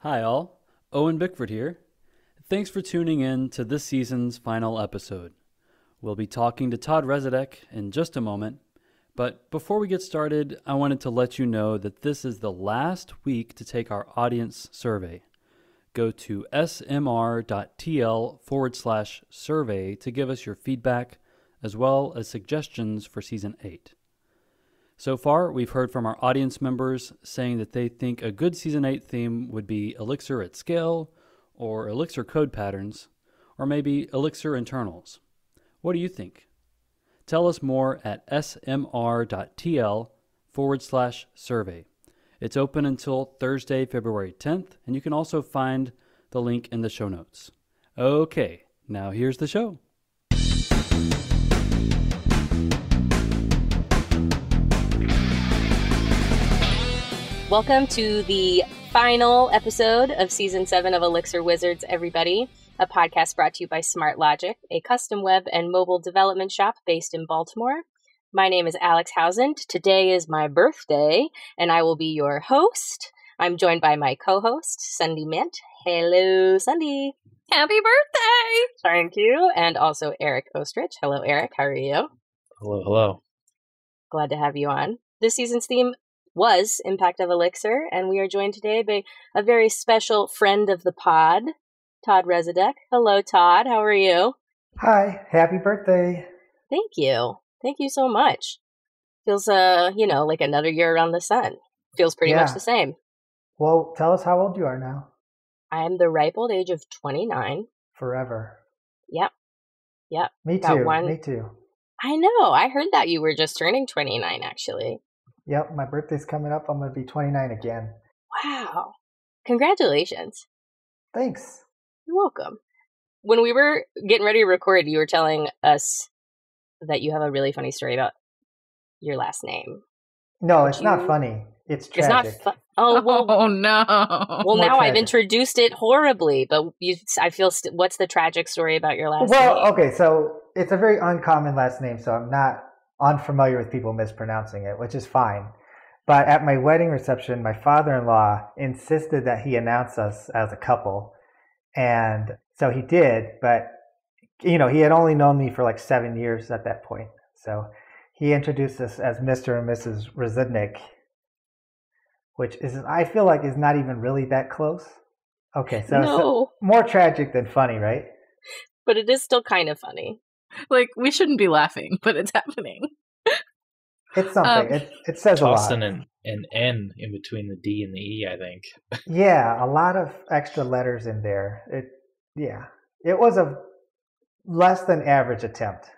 Hi all, Owen Bickford here. Thanks for tuning in to this season's final episode. We'll be talking to Todd Resudek in just a moment, but before we get started, I wanted to let you know that this is the last week to take our audience survey. Go to smr.tl/survey to give us your feedback as well as suggestions for Season 8. So far, we've heard from our audience members saying that they think a good Season 8 theme would be Elixir at scale, or Elixir code patterns, or maybe Elixir internals. What do you think? Tell us more at smr.tl/survey. It's open until Thursday, February 10th, and you can also find the link in the show notes. Okay, now here's the show. Welcome to the final episode of Season 7 of Elixir Wizards, everybody. A podcast brought to you by Smart Logic, a custom web and mobile development shop based in Baltimore. My name is Alex Housand. Today is my birthday, and I will be your host. I'm joined by my co-host, Sundy Mint. Hello, Sundy. Happy birthday! Thank you. And also Eric Ostrich. Hello, Eric. How are you? Hello. Glad to have you on. This season's theme was Impact of Elixir, and we are joined today by a very special friend of the pod, Todd Resudek. Hello, Todd. How are you? Hi. Happy birthday. Thank you. Thank you so much. Feels, like another year around the sun. Feels pretty much the same. Well, tell us how old you are now. I am the ripe old age of 29. Forever. Yep. Me too. I know. I heard that you were just turning 29, actually. Yep, my birthday's coming up. I'm going to be 29 again. Wow. Congratulations. Thanks. You're welcome. When we were getting ready to record, you were telling us that you have a really funny story about your last name. No, it's not funny. It's tragic. It's not Oh, well. Oh, no. Well, now I've introduced it horribly, but I feel, what's the tragic story about your last name? Well, okay, so it's a very uncommon last name, so I'm not unfamiliar with people mispronouncing it, which is fine. But at my wedding reception, my father-in-law insisted that he announce us as a couple. And so he did, but, he had only known me for like 7 years at that point. So he introduced us as Mr. and Mrs. Resudek, which is, I feel like, is not even really that close. Okay, so more tragic than funny, right? But it is still kind of funny. Like, we shouldn't be laughing, but it's happening. It's something. It says a lot. Tossing an N in between the D and the E, I think. Yeah, a lot of extra letters in there. It was a less than average attempt.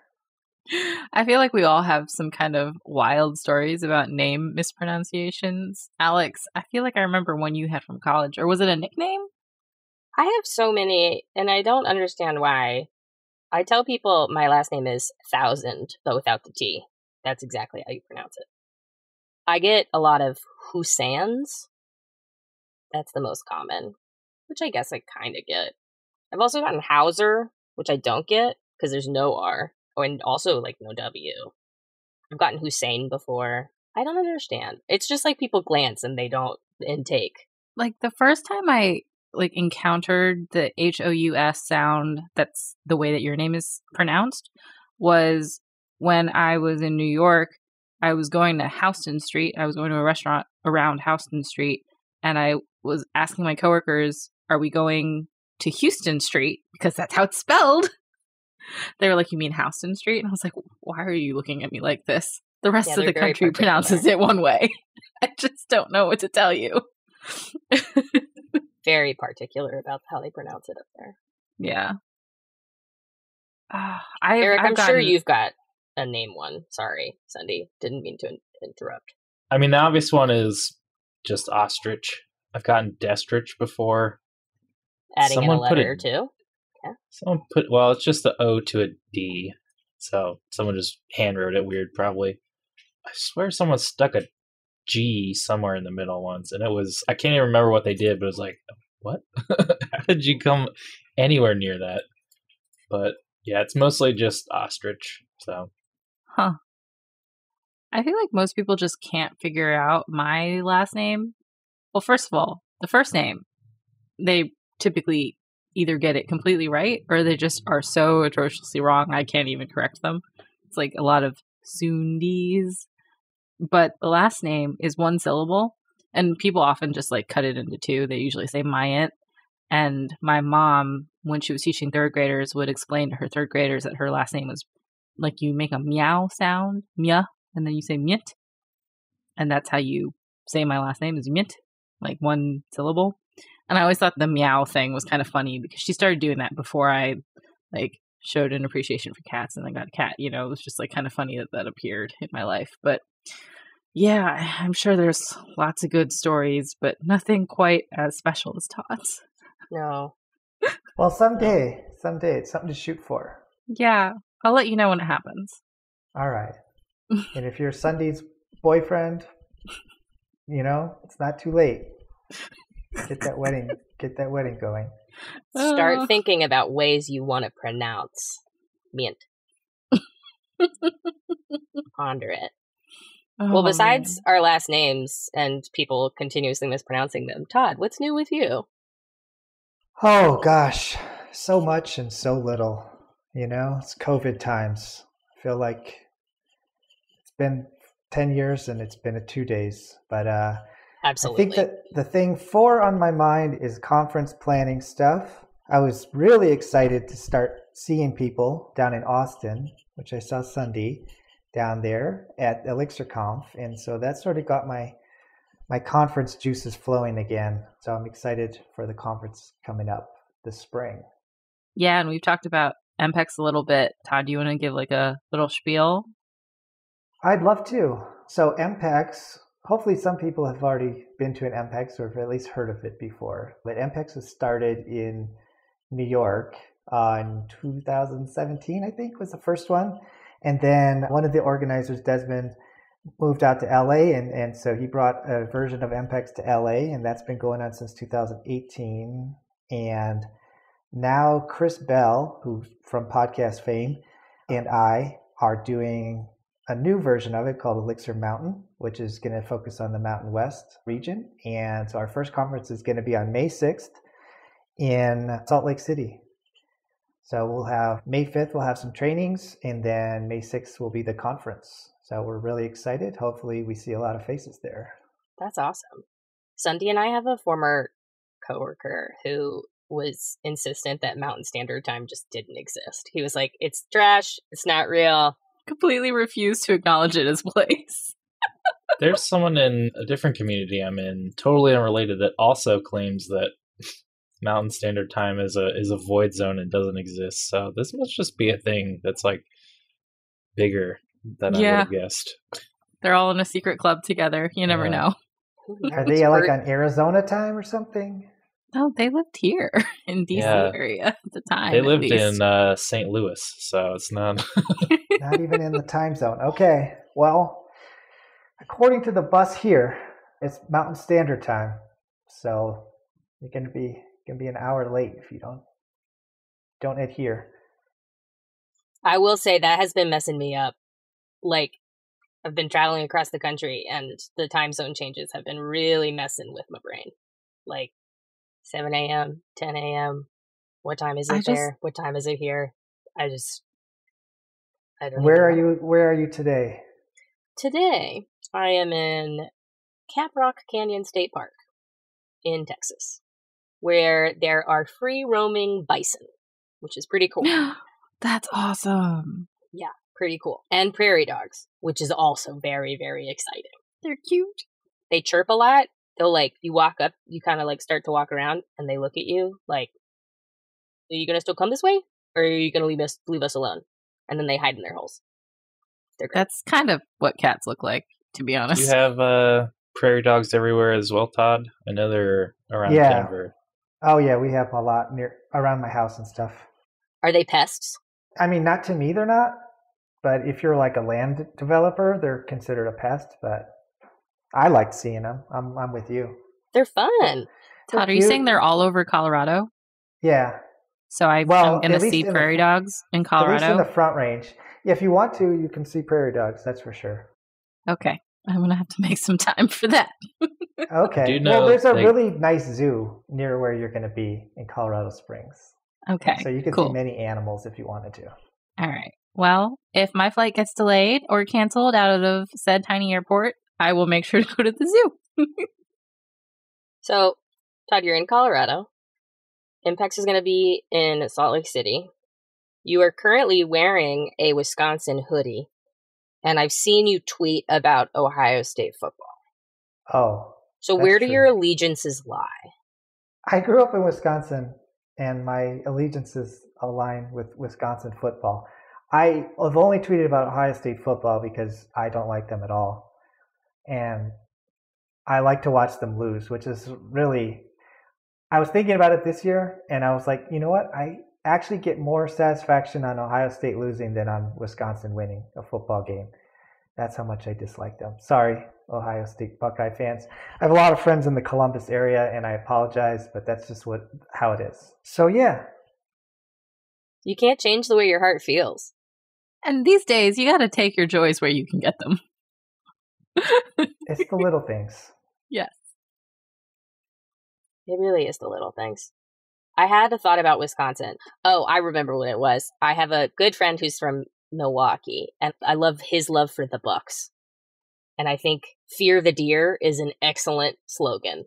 I feel like we all have some kind of wild stories about name mispronunciations. Alex, I feel like I remember one you had from college. Or was it a nickname? I have so many, and I don't understand why. I tell people my last name is Thousand, but without the T. That's exactly how you pronounce it. I get a lot of Hussans. That's the most common, which I guess I kind of get. I've also gotten Hauser, which I don't get because there's no R. Oh, and also like no W. I've gotten Hussein before. I don't understand. It's just like people glance and they don't intake. Like the first time I encountered the HOUS sound, that's the way that your name is pronounced, was when I was in New York. I was going to Houston Street. I was going to a restaurant around Houston Street, and I was asking my coworkers, are we going to Houston Street? Because that's how it's spelled. They were like, you mean Houston Street? And I was like, why are you looking at me like this? The rest of the country pronounces it one way. I just don't know what to tell you. Very particular about how they pronounce it up there. Yeah. Eric, I'm sure you've got a name one. Sorry, Sunday. Didn't mean to interrupt. I mean, the obvious one is just ostrich. I've gotten destrich before. Adding in a letter or two. Yeah. Someone it's just the O to a D. So someone just handwrote it weird, probably. I swear someone stuck a G somewhere in the middle once, and I can't even remember what they did, but it was like, what? How did you come anywhere near that? But yeah, it's mostly just ostrich, so. Huh. I feel like most people just can't figure out my last name. Well, first of all, the first name, they typically either get it completely right or they just are so atrociously wrong I can't even correct them. It's like a lot of Sundis. But the last name is one syllable, and people often just like cut it into two. They usually say Myant. And my mom, when she was teaching third graders, would explain to her third graders that her last name was like you make a meow sound, mia, and then you say mynt. And that's how you say my last name is mynt, like one syllable. And I always thought the meow thing was kind of funny because she started doing that before I like showed an appreciation for cats and I got a cat. You know, it was just like kind of funny that that appeared in my life. But yeah, I'm sure there's lots of good stories, but nothing quite as special as Todd's. No. Well, someday it's something to shoot for. Yeah, I'll let you know when it happens. All right. And if you're Sunday's boyfriend, it's not too late. Get that wedding going. Start thinking about ways you want to pronounce mint. Ponder it. Well, besides our last names and people continuously mispronouncing them, Todd, what's new with you? Oh, gosh. So much and so little. It's COVID times. I feel like it's been 10 years and it's been 2 days. But Absolutely. I think that the thing on my mind is conference planning stuff. I was really excited to start seeing people down in Austin, which I saw Sunday down there at Elixir Conf. And so that sort of got my conference juices flowing again. So I'm excited for the conference coming up this spring. Yeah, and we've talked about EMPEX a little bit. Todd, do you want to give like a little spiel? I'd love to. So EMPEX, hopefully some people have already been to an EMPEX or have at least heard of it before. But EMPEX was started in New York in 2017, I think was the first one. And then one of the organizers, Desmond, moved out to LA, and so he brought a version of EMPEX to LA, and that's been going on since 2018. And now Chris Bell, who's from podcast fame, and I are doing a new version of it called Elixir Mountain, which is going to focus on the Mountain West region. And so our first conference is going to be on May 6th in Salt Lake City. So we'll have May 5th, we'll have some trainings, and then May 6th will be the conference. So we're really excited. Hopefully we see a lot of faces there. That's awesome. Sunday and I have a former coworker who was insistent that Mountain Standard Time just didn't exist. He was like, it's trash. It's not real. Completely refused to acknowledge it as place. There's someone in a different community I'm in, totally unrelated, that also claims that Mountain Standard Time is a void zone and doesn't exist. So this must just be a thing that's like bigger than I would have guessed. They're all in a secret club together. You never know. Are they like on Arizona time or something? No, they lived here in DC area at the time. They lived in St. Louis, so it's not not even in the time zone. Okay, well, according to the bus here, it's Mountain Standard Time, so you're gonna be an hour late if you don't adhere. I will say that has been messing me up. Like, I've been traveling across the country and the time zone changes have been really messing with my brain. Like 7 a.m., 10 a.m. What time is it there? What time is it here? I don't know. Where are you today? Today, I am in Caprock Canyon State Park in Texas, where there are free roaming bison, which is pretty cool. That's awesome. Yeah, pretty cool. And prairie dogs, which is also very, very exciting. They're cute. They chirp a lot. They'll you walk up, you kind of start to walk around and they look at you like, are you going to still come this way? Or are you going to leave us alone? And then they hide in their holes. They're great. That's kind of what cats look like, to be honest. Do you have prairie dogs everywhere as well, Todd? I know they're around Denver. Oh yeah, we have a lot around my house and stuff. Are they pests? I mean, not to me, they're not. But if you're like a land developer, they're considered a pest. But I like seeing them. I'm with you. They're fun. Todd, are you saying they're all over Colorado? Yeah. So I'm going to see prairie dogs in Colorado? At least in the Front Range. Yeah, if you want to, you can see prairie dogs. That's for sure. Okay. I'm going to have to make some time for that. Okay. Well, there's a really nice zoo near where you're going to be in Colorado Springs. Okay. So you can see many animals if you wanted to. All right. Well, if my flight gets delayed or canceled out of said tiny airport, I will make sure to go to the zoo. So, Todd, you're in Colorado. EMPEX is going to be in Salt Lake City. You are currently wearing a Wisconsin hoodie, and I've seen you tweet about Ohio State football. Oh. So where do your allegiances lie? I grew up in Wisconsin, and my allegiances align with Wisconsin football. I have only tweeted about Ohio State football because I don't like them at all. And I like to watch them lose, which is really... I was thinking about it this year, and I was like, you know what? I actually get more satisfaction on Ohio State losing than on Wisconsin winning a football game. That's how much I dislike them. Sorry, Ohio State Buckeye fans. I have a lot of friends in the Columbus area, and I apologize, but that's just how it is. So, yeah. You can't change the way your heart feels. And these days, you got to take your joys where you can get them. It's the little things. Yes. It really is the little things. I had a thought about Wisconsin. Oh, I remember what it was. I have a good friend who's from Milwaukee, and I love his love for the Bucks. And I think "Fear the Deer" is an excellent slogan.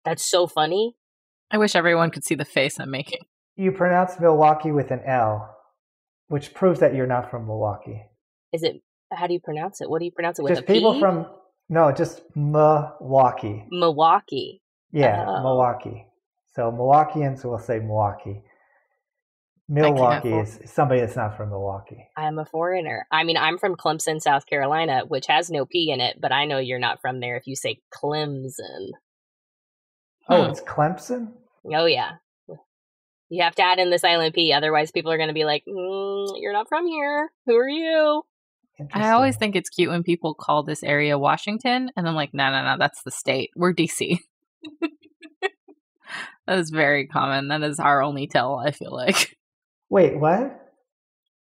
That's so funny. I wish everyone could see the face I'm making. You pronounce Milwaukee with an L, which proves that you're not from Milwaukee. Is it? How do you pronounce it? What do you pronounce it with? Just people from... No, just Milwaukee. Milwaukee. Yeah, Milwaukee. So Milwaukeeans will say Milwaukee. Milwaukee is somebody that's not from Milwaukee. I'm a foreigner. I mean, I'm from Clemson, South Carolina, which has no P in it, but I know you're not from there if you say Clemson. Oh, it's Clemson? Oh, yeah. You have to add in the silent P, otherwise people are going to be like, you're not from here. Who are you? I always think it's cute when people call this area Washington, and I'm like, no, that's the state. We're DC. That is very common. That is our only tell, I feel like. Wait, what?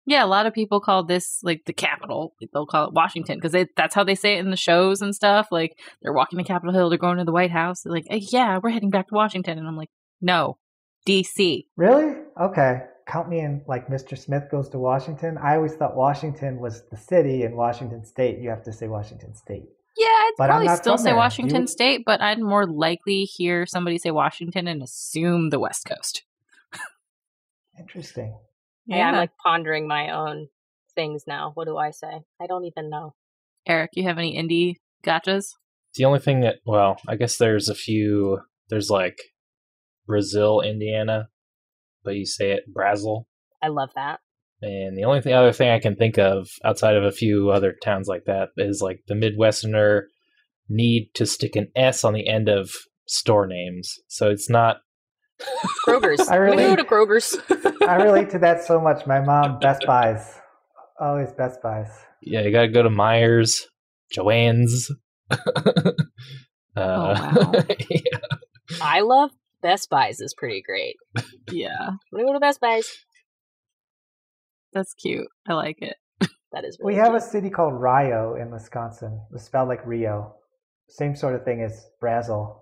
Yeah, a lot of people call this, like, the capital. They'll call it Washington, because that's how they say it in the shows and stuff. Like, they're walking to Capitol Hill, they're going to the White House. They're like, hey, yeah, we're heading back to Washington. And I'm like, no, DC. Really? Okay. Count me in, like Mr. Smith goes to Washington. I always thought Washington was the city, and Washington State, you have to say Washington State. Yeah, I'd probably still say there. Washington State, but I'd more likely hear somebody say Washington and assume the West Coast. Interesting. Yeah, I'm like pondering my own things now. What do I say? I don't even know. Eric, you have any indie gotchas? The only thing that, well, I guess there's a few, there's like Brazil, Indiana, but you say it Brazil. I love that. And the only other thing I can think of outside of a few other towns like that is like the Midwesterner need to stick an S on the end of store names. So it's not... Kroger's. We go to Kroger's. I relate to that so much. My mom, Best Buys. Always Best Buys. Yeah, you gotta go to Myers, Joann's. Wow. Yeah. I love Best Buys is pretty great. Yeah. I'm gonna go to Best Buys. That's cute. I like it. That is really We have cute. a city called Rio in Wisconsin. It's spelled like Rio. Same sort of thing as Brazil.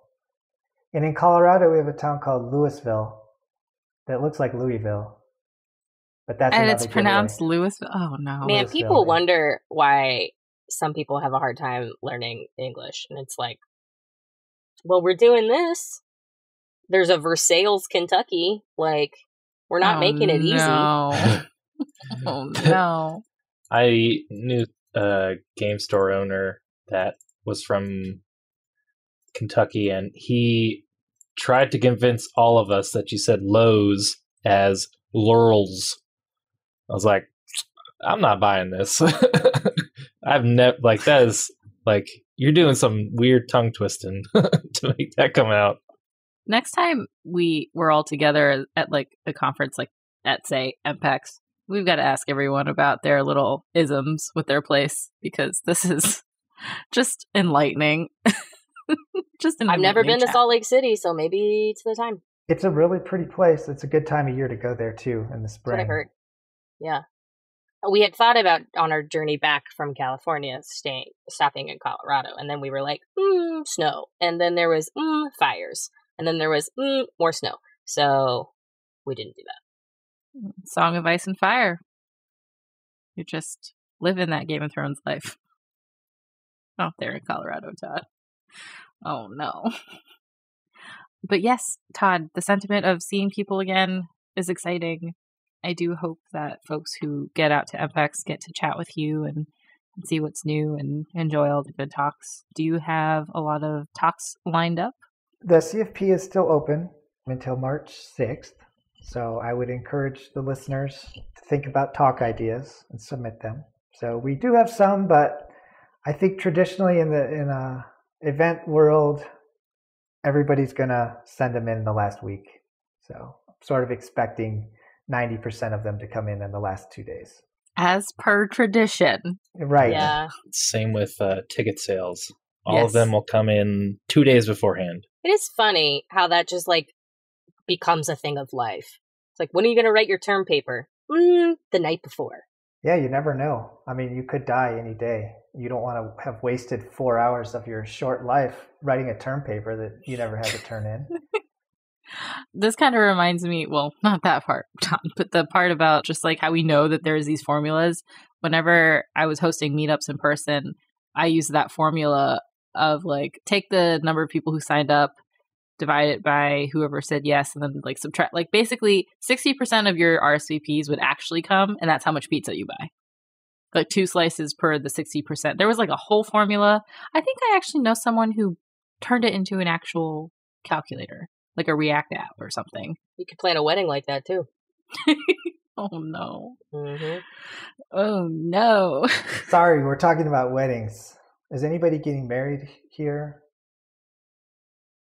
And in Colorado, we have a town called Louisville that looks like Louisville. But that's and it's pronounced giveaway. Louisville. Oh, no. Man, Louisville, people yeah. wonder why some people have a hard time learning English. And it's like, well, we're doing this. There's a Versailles, Kentucky. Like, we're not making it easy. Oh, no. I knew a game store owner that was from Kentucky, and he tried to convince all of us that you said Lowe's as Laurels. I was like, I'm not buying this. I've never, like, that is, like, you're doing some weird tongue twisting to make that come out. Next time we're all together at, like, a conference, like, at, say, EMPEX, we've got to ask everyone about their little isms with their place, because this is just enlightening. I've never been to Salt Lake City, so maybe it's the time. It's a really pretty place. It's a good time of year to go there, too, in the spring. That's what I heard. Yeah. We had thought about on our journey back from California stopping in Colorado, and then we were like, snow, and then there was fires, and then there was more snow. So we didn't do that. Song of Ice and Fire. You're just living that Game of Thrones life out there in Colorado, Todd. Oh no. But yes, Todd, the sentiment of seeing people again is exciting. I do hope that folks who get out to EMPEX get to chat with you and see what's new and enjoy all the good talks. Do you have a lot of talks lined up? The CFP is still open until March 6th, so I would encourage the listeners to think about talk ideas and submit them. So we do have some, but I think traditionally in a event world, everybody's going to send them in the last week. So I'm sort of expecting 90% of them to come in the last 2 days. As per tradition. Right. Yeah. Same with ticket sales. All Yes. of them will come in 2 days beforehand. It is funny how that just like becomes a thing of life. It's like, when are you going to write your term paper? The night before. Yeah, you never know. I mean, you could die any day. You don't want to have wasted 4 hours of your short life writing a term paper that you never had to turn in. This kind of reminds me, well, not that part, Tom, but the part about just like how we know that there's these formulas. Whenever I was hosting meetups in person, I used that formula of like, take the number of people who signed up, divide it by whoever said yes, and then like subtract, like basically 60% of your RSVPs would actually come, and that's how much pizza you buy. Like 2 slices per the 60%. There was like a whole formula. I think I actually know someone who turned it into an actual calculator, like a React app or something. You could plan a wedding like that too. Oh no. Mm-hmm. Oh no. Sorry, we're talking about weddings. Is anybody getting married here?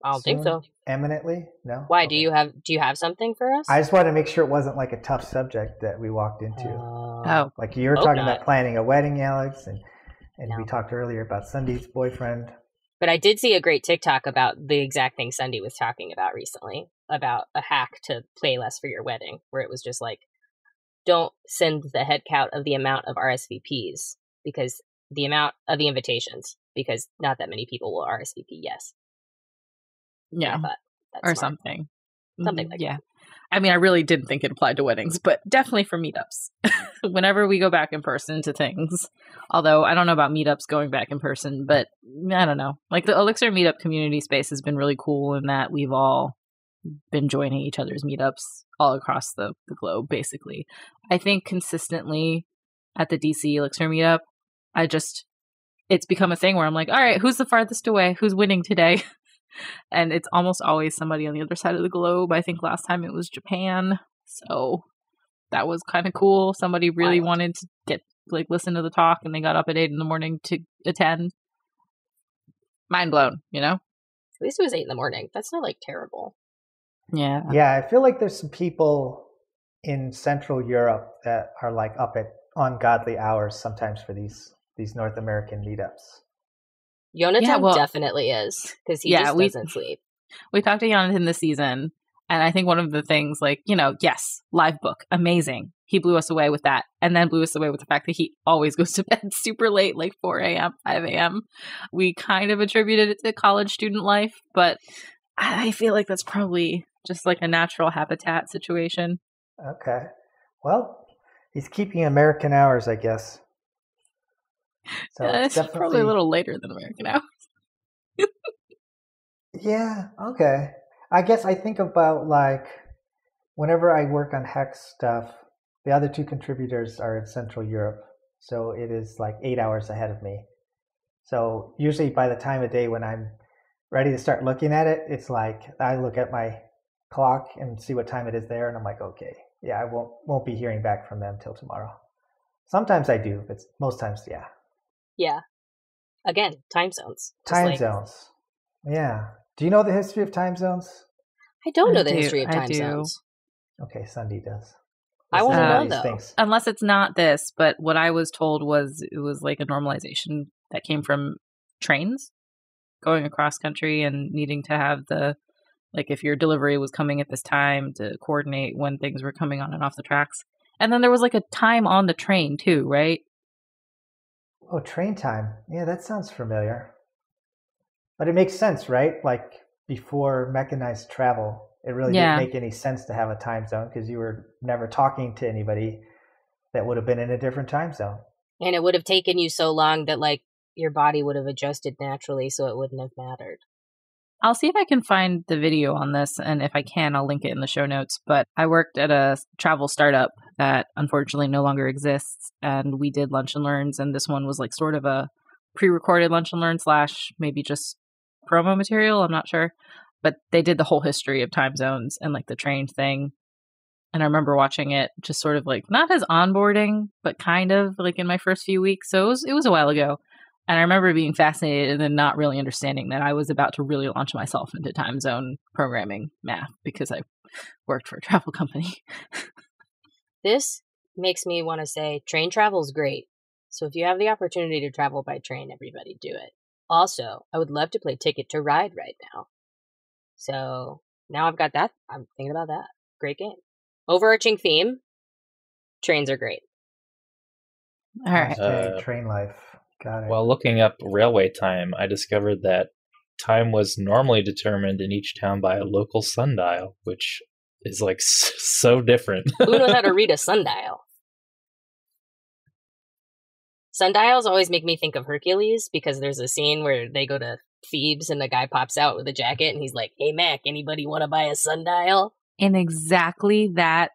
I don't think so. Eminently? No? Why? Okay. Do you have something for us? I just wanted to make sure it wasn't like a tough subject that we walked into. Oh. Like you were Hope talking not. about planning a wedding, Alex, and No. we talked earlier about Sunday's boyfriend. But I did see a great TikTok about the exact thing Sunday was talking about recently, about a hack to pay less for your wedding, where it was just like, don't send the head count of the amount of RSVPs, because the amount of the invitations, because not that many people will RSVP yes. Yeah. I thought that's Or smart. something. Something like yeah. I mean, I really didn't think it applied to weddings, but definitely for meetups. Whenever we go back in person to things, although I don't know about meetups going back in person, but I don't know. Like the Elixir meetup community space has been really cool in that we've all been joining each other's meetups all across the globe, basically. I think consistently at the DC Elixir meetup, it's become a thing where I'm like, all right, who's the farthest away? Who's winning today? And it's almost always somebody on the other side of the globe. I think last time it was Japan. So that was kind of cool. Somebody really wanted to listen to the talk, and they got up at 8 a.m. to attend. Mind blown, you know? At least it was 8 a.m. That's not like terrible. Yeah. Yeah, I feel like there's some people in Central Europe that are like up at ungodly hours sometimes for these North American meetups. Jonathan well, definitely is, because he just doesn't sleep. We talked to Jonathan this season, and I think one of the things, like, yes, live book, amazing. He blew us away with that, and then blew us away with the fact that he always goes to bed super late, like 4 a.m., 5 a.m. We kind of attributed it to college student life, but I feel like that's probably just like a natural habitat situation. Okay. Well, he's keeping American hours, I guess. So It's probably a little later than American hours. Yeah, okay. I guess I think about like whenever I work on Hex stuff, the other 2 contributors are in Central Europe. So it is like 8 hours ahead of me. So usually by the time of day when I'm ready to start looking at it, it's like I look at my clock and see what time it is there, and I'm like, okay, yeah, I won't be hearing back from them till tomorrow. Sometimes I do, but most times, yeah. Yeah. Again, time zones. Time zones. Yeah. Do you know the history of time zones? I don't know I the do, history of I time do. zones. Okay, Sunday does. I want to Listen know, these though. things. Unless it's not this, but what I was told was it was like a normalization that came from trains going across country and needing to have if your delivery was coming at this time to coordinate when things were coming on and off the tracks. And then there was like a time on the train too, right? Oh, train time. Yeah, that sounds familiar. But it makes sense, right? Like before mechanized travel, it really didn't make any sense to have a time zone because you were never talking to anybody that would have been in a different time zone. And it would have taken you so long that like your body would have adjusted naturally, so it wouldn't have mattered. I'll see if I can find the video on this, and if I can, I'll link it in the show notes. But I worked at a travel startup that unfortunately no longer exists, and we did lunch and learns, and this one was like sort of a pre-recorded lunch and learn / maybe just promo material, I'm not sure. But they did the whole history of time zones and like the train thing. And I remember watching it just sort of like not as onboarding, but kind of like in my first few weeks. So it was a while ago. And I remember being fascinated and then not really understanding that I was about to really launch myself into time zone programming math because I worked for a travel company. This makes me want to say train travel is great. So if you have the opportunity to travel by train, everybody do it. Also, I would love to play Ticket to Ride right now. So now I've got that. I'm thinking about that. Great game. Overarching theme, trains are great. All right. Train life. Got it. While looking up railway time, I discovered that time was normally determined in each town by a local sundial, which is like so different. Who knows how to read a sundial? Sundials always make me think of Hercules because there's a scene where they go to Thebes and the guy pops out with a jacket and he's like, "Hey Mac, anybody want to buy a sundial?" In exactly that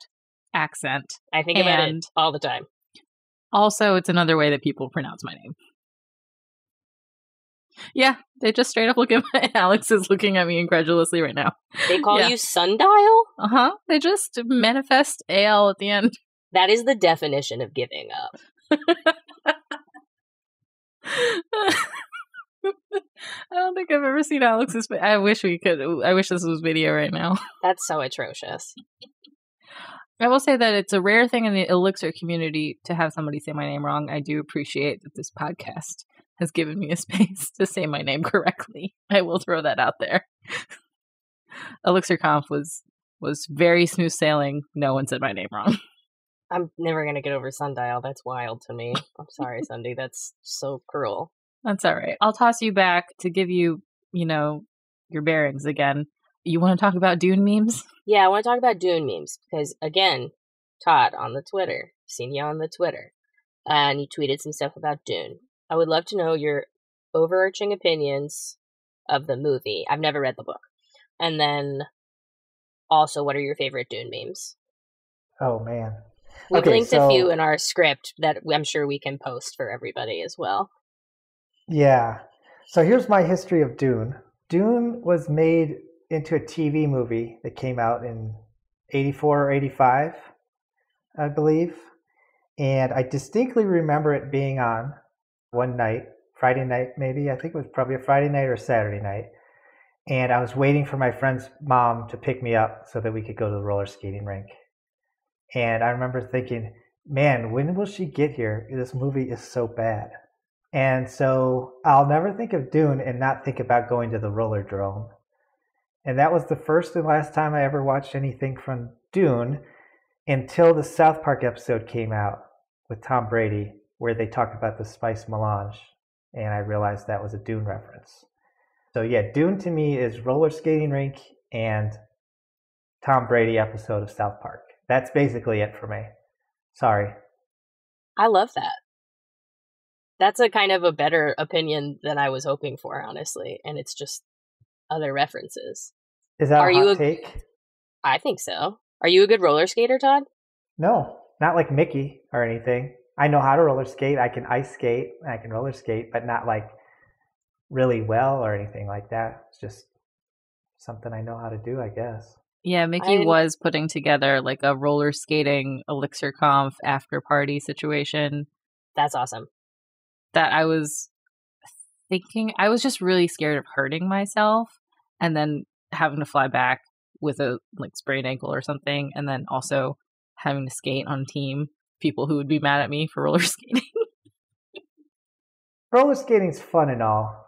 accent. I think about it all the time. Also, it's another way that people pronounce my name. Yeah, they just straight up look at my... Alex is looking at me incredulously right now. They call you sundial? Uh-huh. They just manifest AL at the end. That is the definition of giving up. I don't think I've ever seen Alex's... I wish we could... I wish this was video right now. That's so atrocious. I will say that it's a rare thing in the Elixir community to have somebody say my name wrong. I do appreciate that this podcast has given me a space to say my name correctly. I will throw that out there. Elixir Conf was very smooth sailing. No one said my name wrong. I'm never going to get over sundial. That's wild to me. I'm sorry, Sunday. That's so cruel. That's all right. I'll toss you back to give you, your bearings again. You want to talk about Dune memes? Yeah, I want to talk about Dune memes because, again, Todd on the Twitter, seen you on the Twitter, and you tweeted some stuff about Dune. I would love to know your overarching opinions of the movie. I've never read the book. And then also, what are your favorite Dune memes? Oh, man. We've linked a few in our script that I'm sure we can post for everybody as well. Yeah. So here's my history of Dune. Dune was made into a TV movie that came out in 84 or 85, I believe. And I distinctly remember it being on one night, Friday night maybe. I think it was probably a Friday night or Saturday night. And I was waiting for my friend's mom to pick me up so that we could go to the roller skating rink. And I remember thinking, man, when will she get here? This movie is so bad. And so I'll never think of Dune and not think about going to the roller drome. And that was the first and last time I ever watched anything from Dune until the South Park episode came out with Tom Brady, where they talked about the spice melange. And I realized that was a Dune reference. So yeah, Dune to me is roller skating rink and Tom Brady episode of South Park. That's basically it for me. Sorry. I love that. That's a kind of a better opinion than I was hoping for, honestly. And it's just other references. Is that a hot take? I think so. Are you a good roller skater, Todd? No, not like Mickey or anything. I know how to roller skate. I can ice skate. I can roller skate, but not like really well or anything like that. It's just something I know how to do, I guess. Yeah, Mickey was putting together like a roller skating Elixir Conf after party situation. That's awesome. That I was thinking, I was just really scared of hurting myself and then having to fly back with a like sprained ankle or something. And then also having to skate on team, people who would be mad at me for roller skating. Roller skating's fun and all.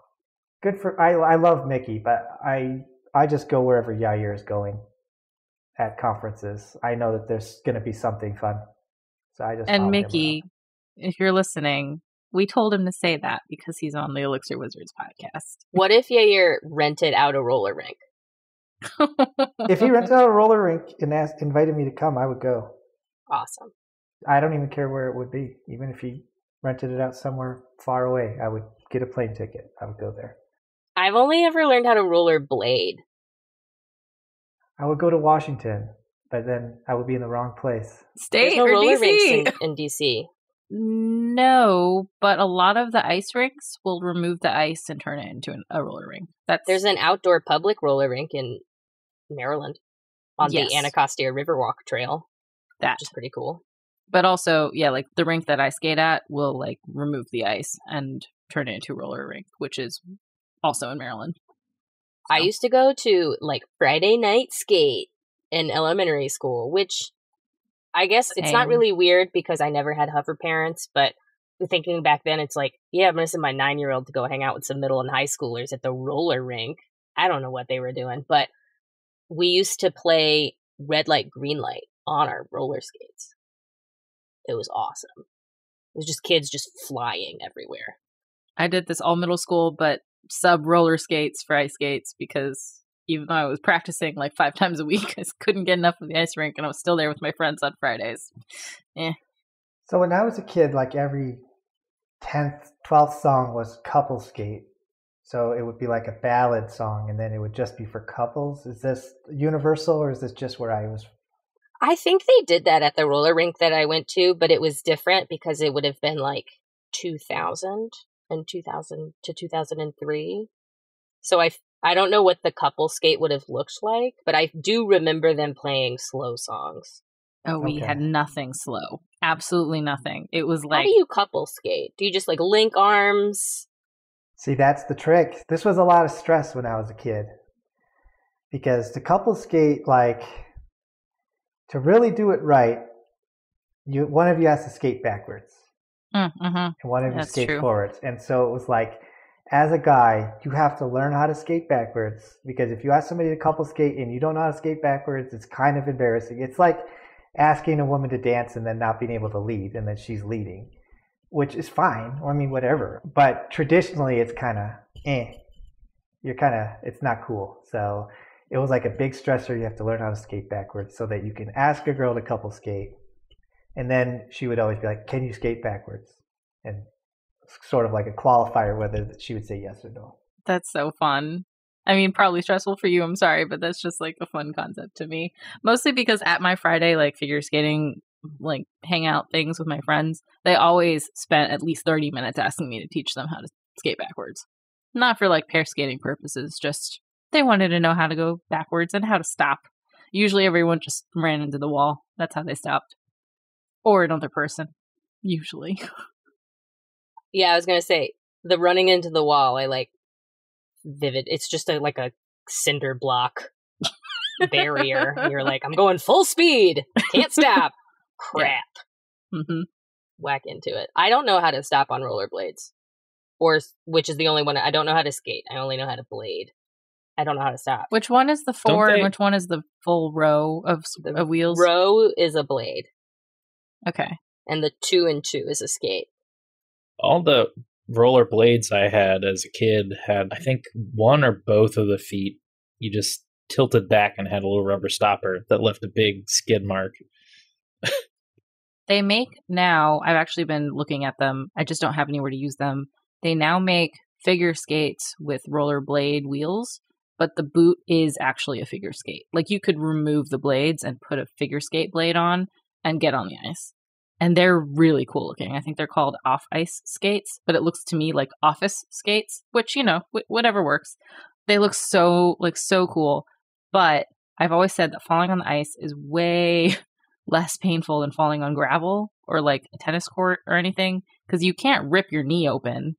Good for, I love Mickey, but I just go wherever Yair is going at conferences. I know that there's going to be something fun. So I just And followed him Mickey, if you're listening, we told him to say that because he's on the Elixir Wizards podcast. What if Yair rented out a roller rink? around. If he rented out a roller rink and invited me to come, I would go. Awesome. I don't even care where it would be. Even if he rented it out somewhere far away, I would get a plane ticket. I would go there. I've only ever learned how to roller blade. I would go to Washington, but then I would be in the wrong place. State There's no or roller DC? rinks in DC. No, but a lot of the ice rinks will remove the ice and turn it into a roller rink. There's an outdoor public roller rink in Maryland on the Anacostia Riverwalk Trail, that. which is pretty cool. But also, yeah, like the rink that I skate at will like remove the ice and turn it into a roller rink, which is also in Maryland. I used to go to like Friday night skate in elementary school, which I guess it's not really weird because I never had hover parents, but thinking back then, it's like, yeah, I'm going to send my 9-year-old to go hang out with some middle and high schoolers at the roller rink. I don't know what they were doing, but we used to play red light, green light on our roller skates. It was awesome. It was just kids just flying everywhere. I did this all middle school, but sub roller skates for ice skates because even though I was practicing like 5 times a week, I couldn't get enough of the ice rink and I was still there with my friends on Fridays. So when I was a kid, like every 10th, 12th song was couple skate. So it would be like a ballad song and then it would just be for couples. Is this universal or is this just where I was? I think they did that at the roller rink that I went to, but it was different because it would have been like 2000 and 2000 to 2003. So I don't know what the couple skate would have looked like, but I do remember them playing slow songs. Oh, we had nothing slow. Absolutely nothing. It was like... How do you couple skate? Do you just like link arms? See, that's the trick. This was a lot of stress when I was a kid. Because to couple skate, like, to really do it right, one of you has to skate backwards. And one of you skate forwards. And so it was like, as a guy, you have to learn how to skate backwards. Because if you ask somebody to couple skate and you don't know how to skate backwards, it's kind of embarrassing. It's like asking a woman to dance and then not being able to lead, and then she's leading, which is fine. I mean, whatever. But traditionally, it's kind of, it's not cool. So it was like a big stressor. You have to learn how to skate backwards so that you can ask a girl to couple skate. And then she would always be like, can you skate backwards? And sort of like a qualifier whether she would say yes or no. That's so fun. I mean, probably stressful for you, I'm sorry, but that's just like a fun concept to me. Mostly because at my Friday, like figure skating, like hangout things with my friends, they always spent at least 30 minutes asking me to teach them how to skate backwards. Not for like pair skating purposes, just they wanted to know how to go backwards and how to stop. Usually everyone just ran into the wall. That's how they stopped. Or another person, usually. Yeah, I was going to say, the running into the wall, I like vivid. It's just like a cinder block barrier. You're like, I'm going full speed. Can't stop. Crap. Yeah. Whack into it. I don't know how to stop on rollerblades. Which is the only one. I don't know how to skate. I only know how to blade. I don't know how to stop. Which one is the 4 and which one is the full row of wheels? Row is a blade. Okay. And the 2 and 2 is a skate. All the roller blades I had as a kid had, I think, one or both of the feet. You just tilted back and had a little rubber stopper that left a big skid mark. They make now, I've actually been looking at them. I just don't have anywhere to use them. They now make figure skates with roller blade wheels, but the boot is actually a figure skate. Like you could remove the blades and put a figure skate blade on and get on the ice. And they're really cool looking. I think they're called off-ice skates, but it looks to me like office skates, which, you know, whatever works. They look so cool. But I've always said that falling on the ice is way less painful than falling on gravel or like a tennis court or anything, because you can't rip your knee open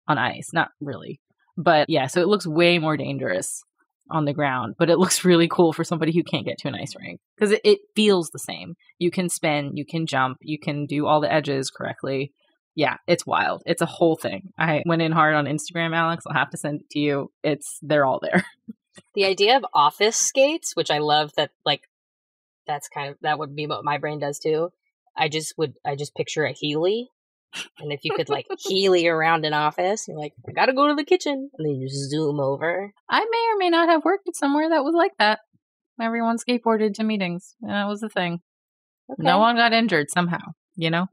on ice. Not really. But yeah, so it looks way more dangerous on the ground, but it looks really cool for somebody who can't get to an ice rink because it feels the same. You can spin, you can jump, you can do all the edges correctly. Yeah, it's wild. It's a whole thing. I went in hard on Instagram, Alex. I'll have to send it to you. They're all there. The idea of office skates, which I love that, like, that would be what my brain does too. I just picture a Healy. And if you could like Healy around an office, you're like, I gotta go to the kitchen. And then you just zoom over. I may or may not have worked at somewhere that was like that. Everyone skateboarded to meetings. And that was the thing. Okay. No one got injured somehow, you know?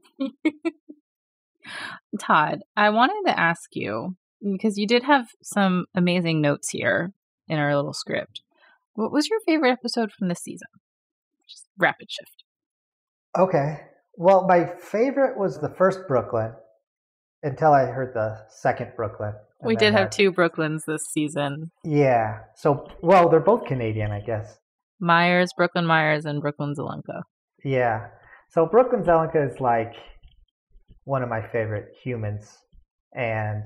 Todd, I wanted to ask you, because you did have some amazing notes here in our little script. What was your favorite episode from this season? Just rapid shift. Okay. Well, my favorite was the first Brooklyn until I heard the second Brooklyn. We did have two Brooklyns this season. Yeah. So, well, they're both Canadian, I guess. Myers, Brooklyn Myers, and Brooklyn Zelenka. Yeah. So Brooklyn Zelenka is like one of my favorite humans. And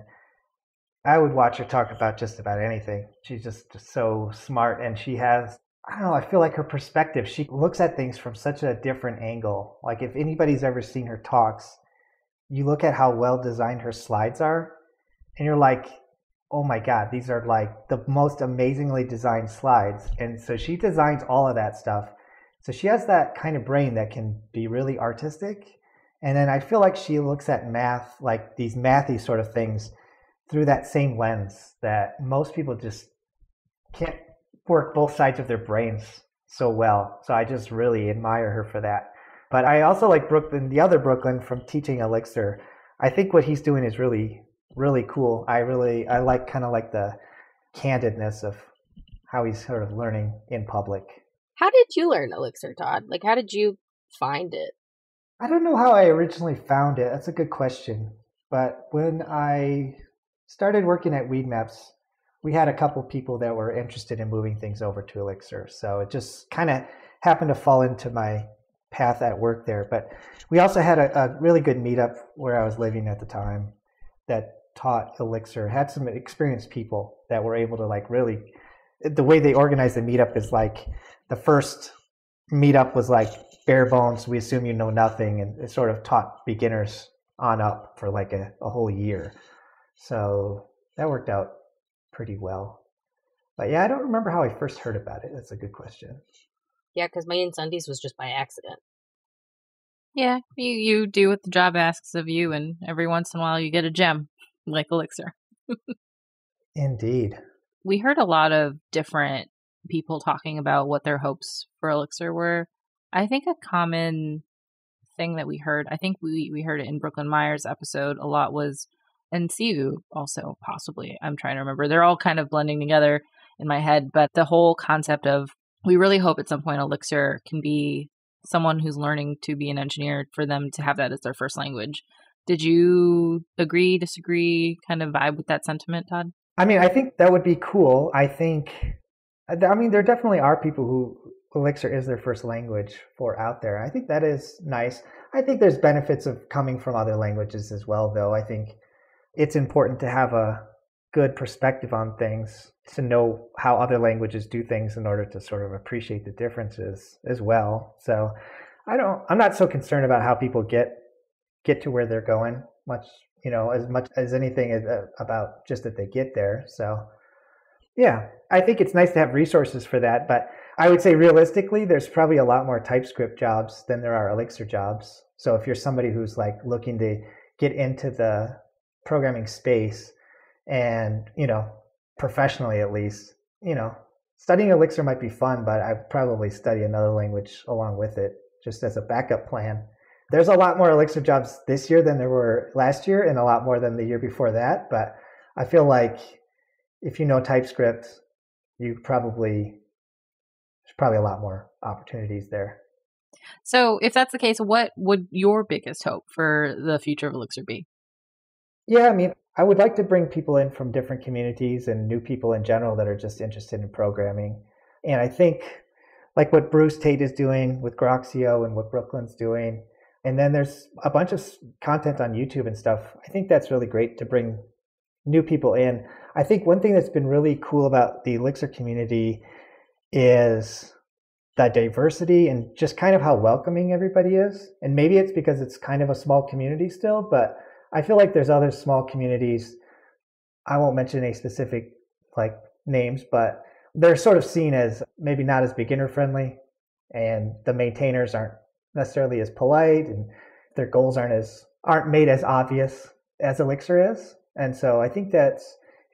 I would watch her talk about just about anything. She's just so smart, and she has, I don't know, I feel like her perspective, she looks at things from such a different angle. Like if anybody's ever seen her talks, you look at how well designed her slides are, and you're like, oh my God, these are like the most amazingly designed slides. And so she designs all of that stuff. So she has that kind of brain that can be really artistic. And then I feel like she looks at math, like these mathy sort of things, through that same lens that most people just can't work both sides of their brains so well. So I just really admire her for that. But I also like Brooklyn, the other Brooklyn from teaching Elixir. I think what he's doing is really, really cool. I like kind of like the candidness of how he's sort of learning in public. How did you learn Elixir, Todd? Like, how did you find it? I don't know how I originally found it. That's a good question. But when I started working at Weedmaps, we had a couple people that were interested in moving things over to Elixir. So it just kind of happened to fall into my path at work there. But we also had a really good meetup where I was living at the time that taught Elixir, had some experienced people that were able to like really, the way they organized the meetup is like the first meetup was like bare bones. We assume you know nothing, and it sort of taught beginners on up for like a whole year. So that worked out pretty well. But yeah, I don't remember how I first heard about it. That's a good question. Yeah, because my Incendies was just by accident. Yeah, you do what the job asks of you, and every once in a while you get a gem, like Elixir. Indeed. We heard a lot of different people talking about what their hopes for Elixir were. I think a common thing that we heard, I think we heard it in Brooklyn Myers' episode a lot, was, and Siu also possibly, I'm trying to remember. They're all kind of blending together in my head, but the whole concept of, we really hope at some point Elixir can be someone who's learning to be an engineer, for them to have that as their first language. Did you agree, disagree, kind of vibe with that sentiment, Todd? I mean, I think that would be cool. I mean, there definitely are people who Elixir is their first language for out there. I think that is nice. I think there's benefits of coming from other languages as well, though. I think it's important to have a good perspective on things, to know how other languages do things in order to sort of appreciate the differences as well. So I'm not so concerned about how people get to where they're going as much as anything about just that they get there. So yeah, I think it's nice to have resources for that, but I would say realistically, there's probably a lot more TypeScript jobs than there are Elixir jobs. So if you're somebody who's like looking to get into the programming space and, professionally at least, studying Elixir might be fun, but I'd probably study another language along with it just as a backup plan. There's a lot more Elixir jobs this year than there were last year, and a lot more than the year before that. But I feel like if you know TypeScript, there's probably a lot more opportunities there. So if that's the case, what would your biggest hope for the future of Elixir be? Yeah, I mean, I would like to bring people in from different communities and new people in general that are just interested in programming. And I think like what Bruce Tate is doing with Groxio and what Brooklyn's doing, and then there's a bunch of content on YouTube and stuff. I think that's really great to bring new people in. I think one thing that's been really cool about the Elixir community is the diversity and just kind of how welcoming everybody is. And maybe it's because it's kind of a small community still, but I feel like there's other small communities. I won't mention any specific like names, but they're sort of seen as maybe not as beginner friendly, and the maintainers aren't necessarily as polite, and their goals aren't made as obvious as Elixir is. And so I think that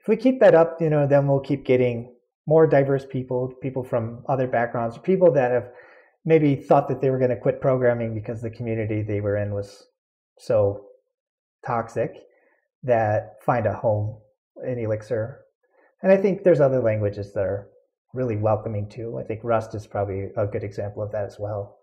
if we keep that up, then we'll keep getting more diverse people from other backgrounds, people that have maybe thought that they were going to quit programming because the community they were in was so toxic, that find a home in Elixir. And I think there's other languages that are really welcoming too. I think Rust is probably a good example of that as well,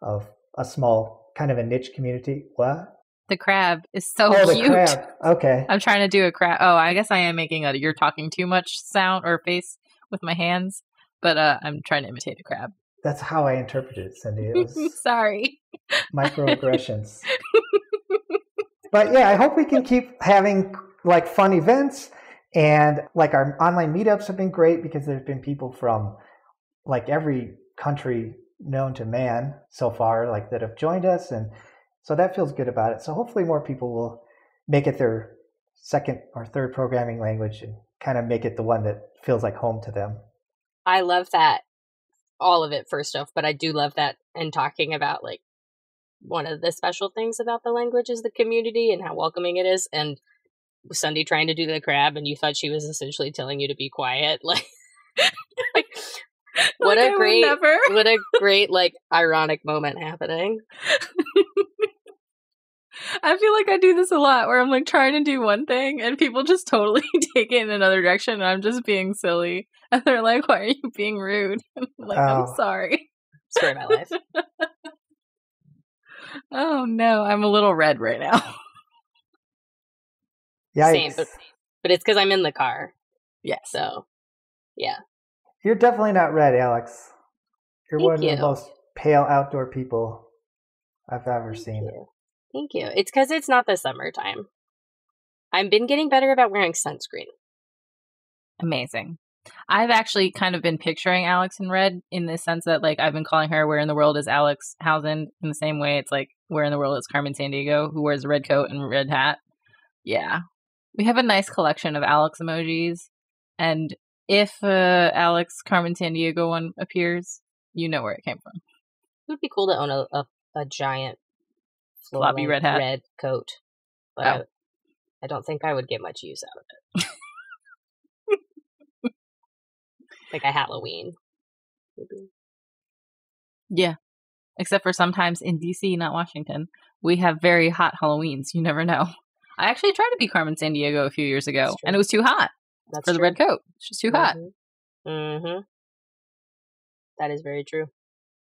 of a small kind of a niche community. What? The crab is so cute. The crab. Okay. I'm trying to do a crab. Oh, I guess I am making a "you're talking too much" sound or face with my hands, but I'm trying to imitate a crab. That's how I interpreted it, Cindy. It was sorry. Microaggressions. But yeah, I hope we can keep having like fun events, and like our online meetups have been great because there's been people from like every country known to man so far, like that have joined us, and so that feels good about it. So hopefully more people will make it their second or third programming language and kind of make it the one that feels like home to them. I love that. All of it, first off, but I do love that, and talking about like one of the special things about the language is the community and how welcoming it is. And Sunday trying to do the crab, and you thought she was essentially telling you to be quiet. Like what a great like ironic moment happening. I feel like I do this a lot where I'm like trying to do one thing and people just totally take it in another direction, and I'm just being silly. And they're like, "Why are you being rude?" I'm like, I'm sorry. Story of my life. Oh no, I'm a little red right now. Yikes. Same, but it's because I'm in the car. Yeah. So, yeah. You're definitely not red, Alex. You're one of Thank the you. most pale outdoor people I've ever seen. Thank you. It's because it's not the summertime. I've been getting better about wearing sunscreen. Amazing. I've actually kind of been picturing Alex in red in the sense that, like, I've been calling her "Where in the World is Alex Housen?" in the same way it's like "Where in the World is Carmen Sandiego?" who wears a red coat and red hat. Yeah. We have a nice collection of Alex emojis. And if Alex Carmen Sandiego one appears, you know where it came from. It would be cool to own a giant floppy red hat. Red coat. But I don't think I would get much use out of it. Like a Halloween. Maybe. Yeah. Except for sometimes in DC, not Washington, we have very hot Halloweens. You never know. I actually tried to be Carmen Sandiego a few years ago, and it was too hot for the red coat. It's just too hot. Mm-hmm. That is very true.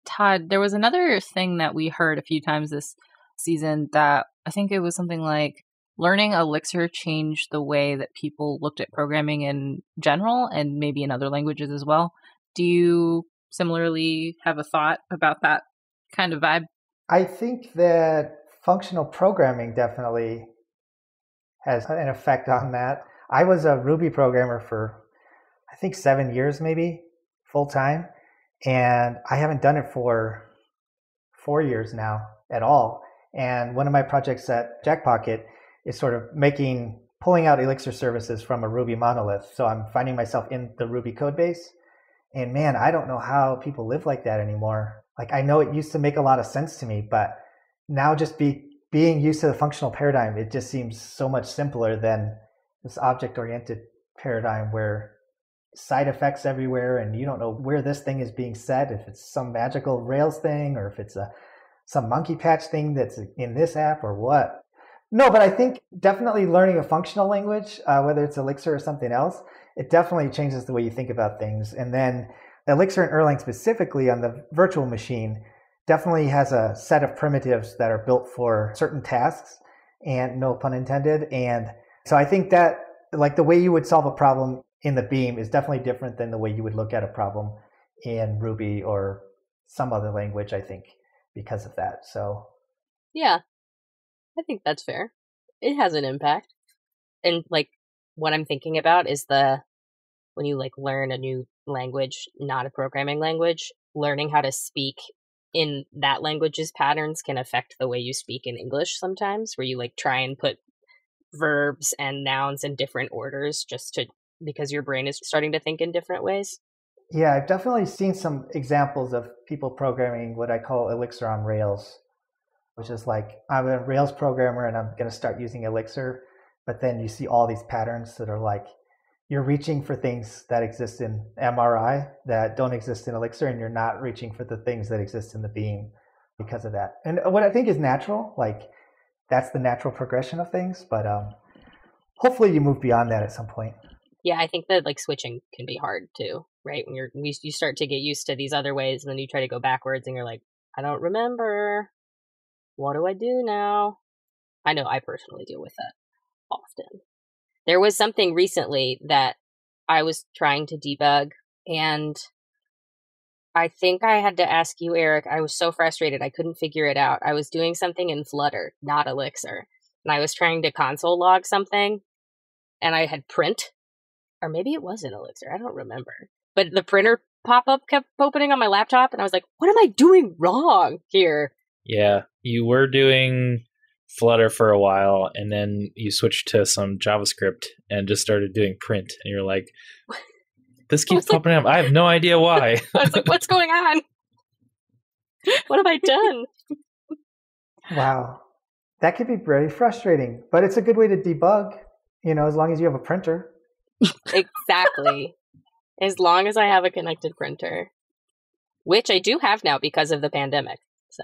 Todd, there was another thing that we heard a few times this season that I think it was something like learning Elixir changed the way that people looked at programming in general and maybe in other languages as well. Do you similarly have a thought about that kind of vibe? I think that functional programming definitely has an effect on that. I was a Ruby programmer for, I think, 7 years maybe, full time. And I haven't done it for 4 years now at all. And one of my projects at Jackpocket is sort of pulling out Elixir services from a Ruby monolith. So I'm finding myself in the Ruby code base. And man, I don't know how people live like that anymore. Like, I know it used to make a lot of sense to me, but now just being used to the functional paradigm, it just seems so much simpler than this object-oriented paradigm where side effects everywhere and you don't know where this thing is being set, if it's some magical Rails thing or if it's some monkey patch thing that's in this app or what. No, but I think definitely learning a functional language, whether it's Elixir or something else, it definitely changes the way you think about things. And then Elixir and Erlang specifically on the virtual machine definitely has a set of primitives that are built for certain tasks, and no pun intended. And so I think that like the way you would solve a problem in the Beam is definitely different than the way you would look at a problem in Ruby or some other language, I think, because of that. So yeah, I think that's fair. It has an impact. And like what I'm thinking about is when you like learn a new language, not a programming language, learning how to speak in that language's patterns can affect the way you speak in English sometimes, where you like try and put verbs and nouns in different orders because your brain is starting to think in different ways. Yeah, I've definitely seen some examples of people programming what I call Elixir on Rails, which is like I'm a Rails programmer and I'm going to start using Elixir, but then you see all these patterns that are like you're reaching for things that exist in MRI that don't exist in Elixir, and you're not reaching for the things that exist in the Beam because of that. And what I think is natural, like that's the natural progression of things, but hopefully you move beyond that at some point. Yeah, I think that like switching can be hard too, right? When you start to get used to these other ways, and then you try to go backwards, and you're like, I don't remember. What do I do now? I know I personally deal with that often. There was something recently that I was trying to debug, and I think I had to ask you, Eric. I was so frustrated. I couldn't figure it out. I was doing something in Flutter, not Elixir, and I was trying to console log something, and I had print, or maybe it was in Elixir. I don't remember. But the printer pop-up kept opening on my laptop, and I was like, what am I doing wrong here? Yeah, you were doing Flutter for a while, and then you switched to some JavaScript and just started doing print, and you're like, this keeps popping up. I have no idea why. I was like, what's going on? What have I done? Wow. That could be very frustrating, but it's a good way to debug, as long as you have a printer. Exactly. As long as I have a connected printer, which I do have now because of the pandemic. So,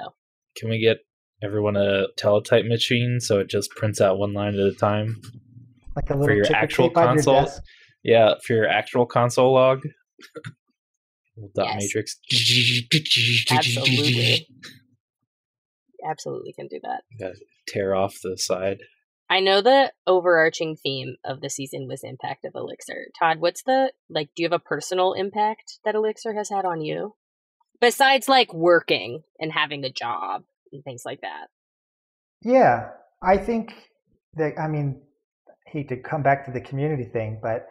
can we get everyone a teletype machine so it just prints out one line at a time? Like a little for your ticker actual tape on your console? desk? Yeah, for your actual console log. Dot Yes. matrix. Absolutely. Absolutely can do that. Gotta tear off the side. I know the overarching theme of the season was impact of Elixir. Todd, do you have a personal impact that Elixir has had on you? Besides like working and having a job and things like that. Yeah, I think that, I hate to come back to the community thing, but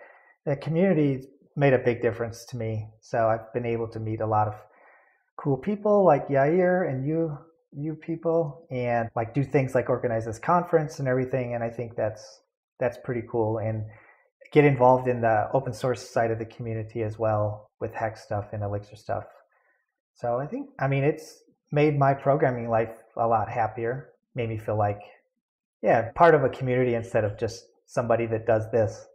the community made a big difference to me. So I've been able to meet a lot of cool people like Yair and you people, and like do things like organize this conference and everything. And I think that's pretty cool, and get involved in the open source side of the community as well with Hex stuff and Elixir stuff. So I think, it's made my programming life a lot happier, made me feel like, yeah, part of a community instead of just somebody that does this.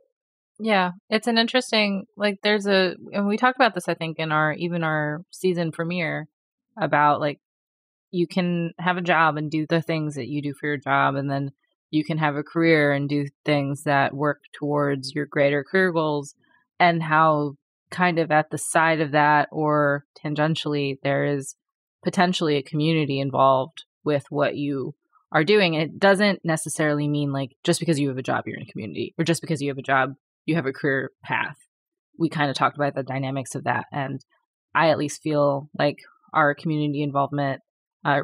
Yeah, it's an interesting, and we talked about this, I think, in our season premiere about like, you can have a job and do the things that you do for your job, and then you can have a career and do things that work towards your greater career goals, and how kind of at the side of that or tangentially there is potentially a community involved with what you are doing. It doesn't necessarily mean like just because you have a job you're in a community, or just because you have a job you have a career path. We kind of talked about the dynamics of that, and I at least feel like our community involvement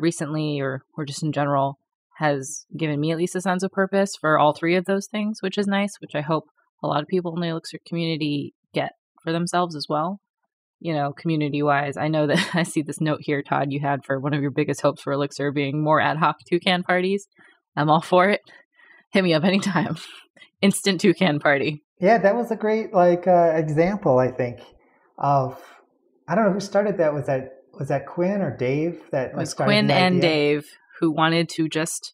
recently or just in general has given me at least a sense of purpose for all three of those things, which is nice, which I hope a lot of people in the Elixir community get for themselves as well. Community wise, I know that I see this note here, Todd, you had for one of your biggest hopes for Elixir being more ad hoc toucan parties. I'm all for it. Hit me up anytime. Instant toucan party. Yeah, that was a great example, I think, of, I don't know who started that. Was that Quinn or Dave? That It was started Quinn the and idea? Dave who wanted to just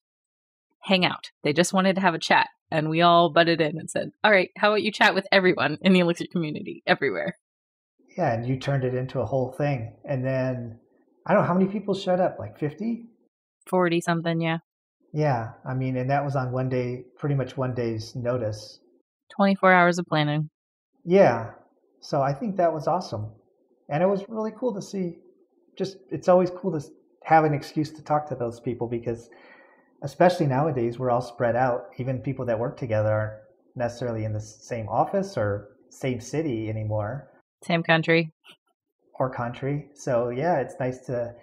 hang out. They just wanted to have a chat, and we all butted in and said, all right, how about you chat with everyone in the Elixir community everywhere? Yeah, and you turned it into a whole thing. And then, I don't know, how many people showed up? Like 50? 40 something, yeah. Yeah, and that was on one day, pretty much one day's notice. 24 hours of planning. Yeah, so I think that was awesome. And it was really cool to see. It's always cool to have an excuse to talk to those people, because especially nowadays, we're all spread out. Even people that work together aren't necessarily in the same office or same city anymore. Same country. Or country. So yeah, it's nice to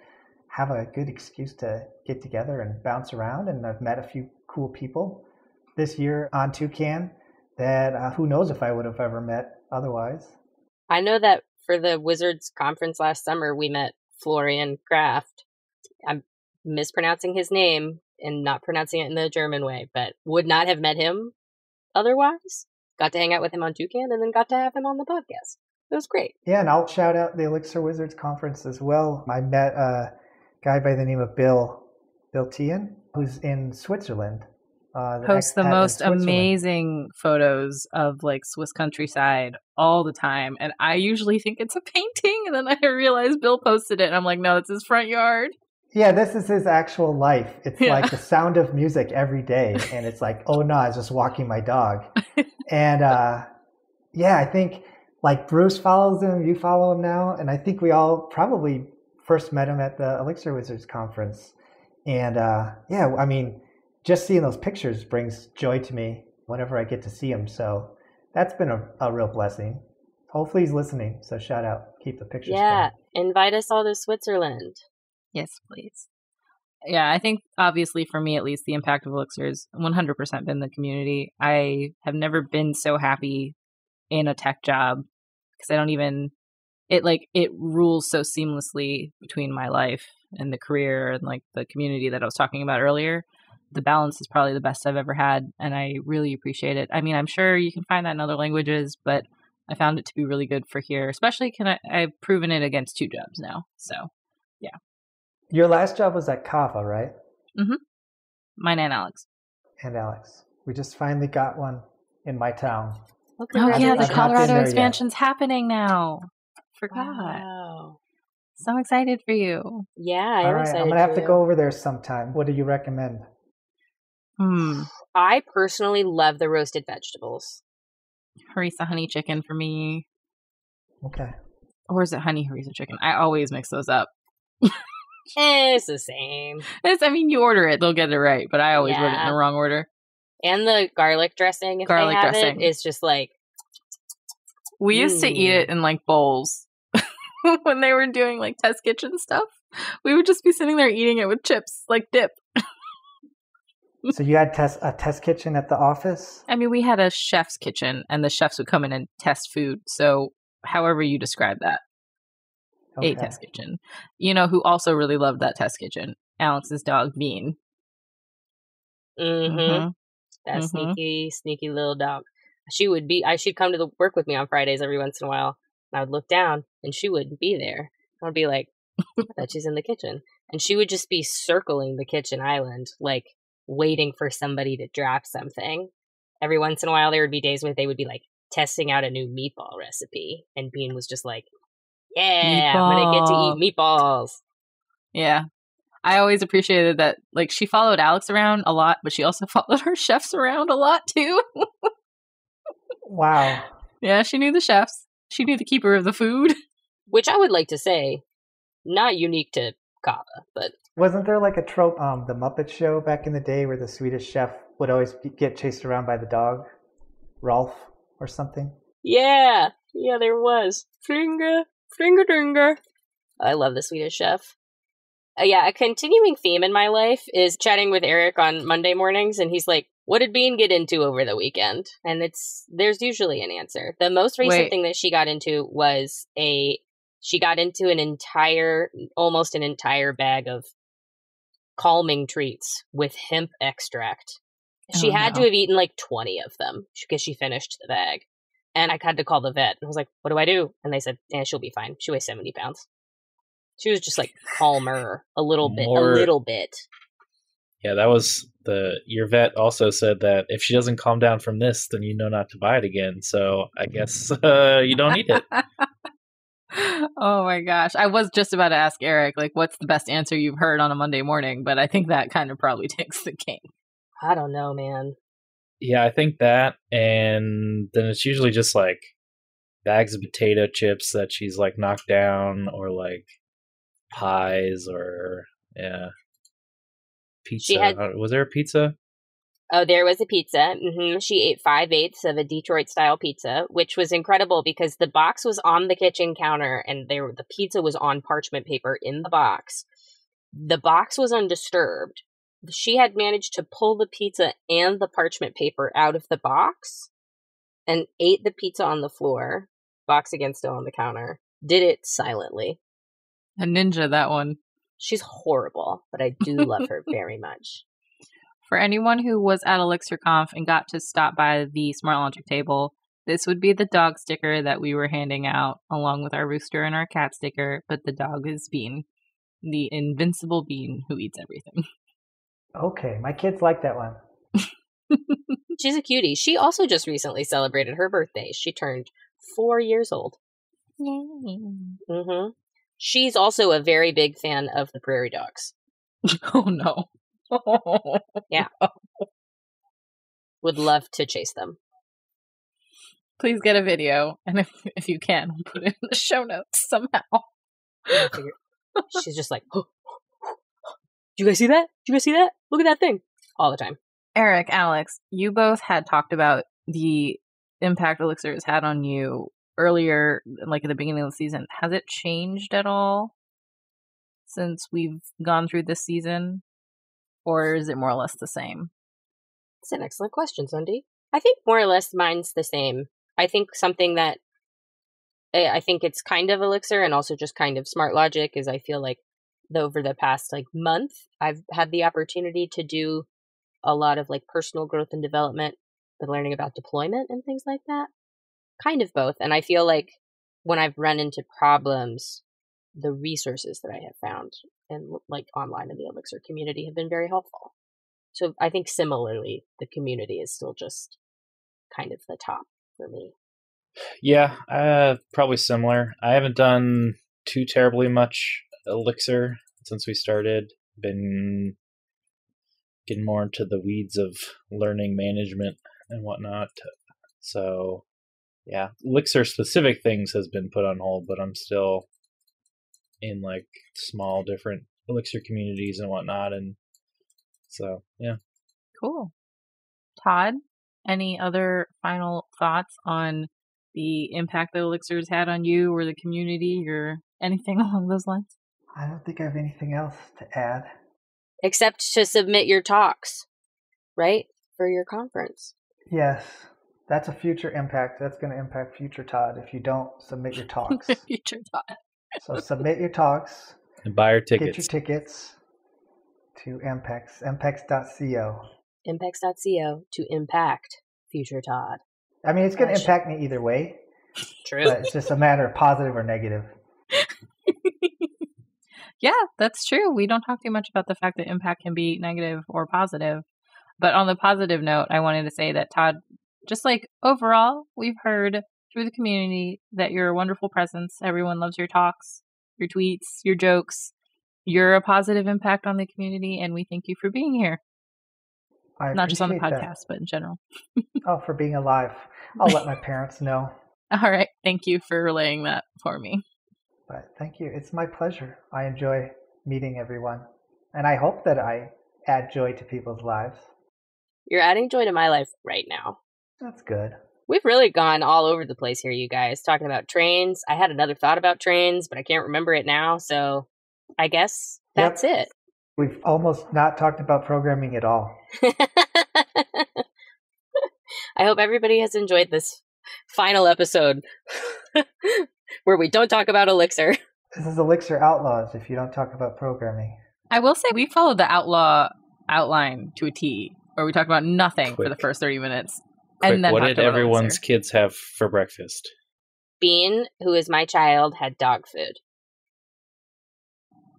have a good excuse to get together and bounce around. And I've met a few cool people this year on Toucan that who knows if I would have ever met otherwise. I know that for the Wizards conference last summer, we met Florian Kraft. I'm mispronouncing his name and not pronouncing it in the German way, but would not have met him otherwise. Got to hang out with him on Toucan and then got to have him on the podcast. It was great. Yeah, and I'll shout out the Elixir Wizards conference as well. I met a guy by the name of Bill Tian, who's in Switzerland. Posts the most amazing photos of like Swiss countryside all the time, and I usually think it's a painting, and then I realize Bill posted it, and I'm like, no, it's his front yard. Yeah, this is his actual life. It's like the sound of music every day, and it's like, oh no, I was just walking my dog. And yeah, I think like Bruce follows him, you follow him now, and I think we all probably first met him at the Elixir Wizards conference. And yeah, I mean, just seeing those pictures brings joy to me whenever I get to see him. So that's been a real blessing. Hopefully he's listening. So shout out, keep the pictures Yeah, coming. invite us all to Switzerland. Yes, please. Yeah, I think obviously for me at least, the impact of Elixir has 100% been the community. I have never been so happy in a tech job because I don't even, it rules so seamlessly between my life and the career and like the community that I was talking about earlier. The balance is probably the best I've ever had, and I really appreciate it. I mean, I'm sure you can find that in other languages, but I found it to be really good for here, especially I've proven it against 2 jobs now. So, yeah. Your last job was at Kava, right? Mm-hmm. Mine and Alex. And Alex. We just finally got one in my town. Okay, Oh, yeah, the I've not Colorado been there expansion's happening now. Forgot. Wow. So excited for you. Yeah, I All am right, excited. I'm going to have for to go over there sometime. What do you recommend? I personally love the roasted vegetables. Harissa honey chicken for me. Okay. Or is it honey harissa chicken? I always mix those up. It's the same. I mean, you order it, they'll get it right, but I always wrote it in the wrong order. And the garlic dressing, if they have it, is just like... We used to eat it in like bowls when they were doing like test kitchen stuff. We would just be sitting there eating it with chips, like dip. So you had a test kitchen at the office? I mean, we had a chef's kitchen, and the chefs would come in and test food. So however you describe that. Okay. A test kitchen. You know who also really loved that test kitchen? Alex's dog, Bean. Mm-hmm. That sneaky little dog. She'd come to work with me on Fridays every once in a while. And I would look down, and she wouldn't be there. I'd be like, I bet she's in the kitchen. And she would just be circling the kitchen island, like, waiting for somebody to drop something. Every once in a while, there would be days where they would be, like, testing out a new meatball recipe. And Bean was just like, yeah, I'm going to get to eat meatballs. Yeah. I always appreciated that, like, she followed Alex around a lot, but she also followed her chefs around a lot, too. Wow. Yeah, she knew the chefs. She knew the keeper of the food. Which I would like to say, not unique to Kava, but... Wasn't there like a trope, the Muppet Show back in the day where the Swedish chef would always get chased around by the dog? Rolf or something? Yeah, there was. Finger. I love the Swedish chef. Yeah, a continuing theme in my life is chatting with Eric on Monday mornings, and he's like, what did Bean get into over the weekend? And there's usually an answer. The most recent thing that she got into was she got into almost an entire bag of calming treats with hemp extract. She had to have eaten like 20 of them because she finished the bag. And I had to call the vet. And I was like, what do I do? And they said, she'll be fine. She weighs 70 pounds. She was just like calmer a little bit. Yeah, that was your vet also said that if she doesn't calm down from this, then you know not to buy it again. So I guess you don't need it. Oh my gosh. I was just about to ask Eric, like, what's the best answer you've heard on a Monday morning? But I think that kind of probably takes the cake. I don't know, man. Yeah, I think that. And then it's usually just like bags of potato chips that she's like knocked down, or like pies, or pizza. Was there a pizza? Oh, there was a pizza. Mm-hmm. She ate 5/8 of a Detroit-style pizza, which was incredible because the box was on the kitchen counter and the pizza was on parchment paper in the box. The box was undisturbed. She had managed to pull the pizza and the parchment paper out of the box and ate the pizza on the floor, box again still on the counter. Did it silently. A ninja, that one. She's horrible, but I do love her very much. For anyone who was at ElixirConf and got to stop by the Smart Logic table, This would be the dog sticker that we were handing out along with our rooster and our cat sticker, but the dog is Bean, the invincible Bean who eats everything. Okay, my kids like that one. She's a cutie. She also just recently celebrated her birthday. She turned 4 years old. Mm-hmm. She's also a very big fan of the prairie dogs. Oh, no. Yeah. Would love to chase them. Please get a video, and if you can, we'll put it in the show notes somehow. She's just like, oh, do you guys see that? Do you guys see that? Look at that thing. All the time. Eric, Alex, you both had talked about the impact Elixir has had on you earlier, like at the beginning of the season. Has it changed at all since we've gone through this season? Or is it more or less the same? It's an excellent question, Sunday. I think more or less mine's the same. I think something that I think it's kind of Elixir and also just kind of smart logic is I feel like over the past month, I've had the opportunity to do a lot of personal growth and development, but learning about deployment and things like that. Kind of both. And I feel like when I've run into problems, the resources that I have found and online in the Elixir community have been very helpful. So I think similarly, the community is still just kind of the top for me. Yeah, probably similar. I haven't done too terribly much Elixir since we started. Been getting more into the weeds of learning management and whatnot. So, yeah, Elixir specific things has been put on hold, but I'm still in small different Elixir communities and whatnot. And so, yeah. Cool. Todd, any other final thoughts on the impact that Elixir's had on you or the community or anything along those lines? I don't think I have anything else to add. Except to submit your talks, right? For your conference. Yes, that's a future impact. That's going to impact future Todd if you don't submit your talks. Future Todd. So submit your talks. And buy your tickets. Get your tickets to EMPEX, empex.co. Empex.co to impact future Todd. I mean, it's going to impact me either way. True. But it's just a matter of positive or negative. Yeah, that's true. We don't talk too much about the fact that impact can be negative or positive. But on the positive note, I wanted to say that, Todd, just overall, we've heard through the community that you're a wonderful presence. Everyone loves your talks, your tweets, your jokes. You're a positive impact on the community, and we thank you for being here. Not just on the podcast, but in general. Oh, for being alive. I'll let my parents know. All right. Thank you for relaying that for me. But thank you. It's my pleasure. I enjoy meeting everyone. And I hope that I add joy to people's lives. You're adding joy to my life right now. That's good. We've really gone all over the place here, you guys, talking about trains. I had another thought about trains, but I can't remember it now. So I guess that's it. We've almost not talked about programming at all. I hope everybody has enjoyed this final episode where we don't talk about Elixir. This is Elixir Outlaws if you don't talk about programming. I will say we followed the outlaw outline to a T, where we talked about nothing for the first 30 minutes. And then what did everyone's kids have for breakfast? Bean, who is my child, had dog food.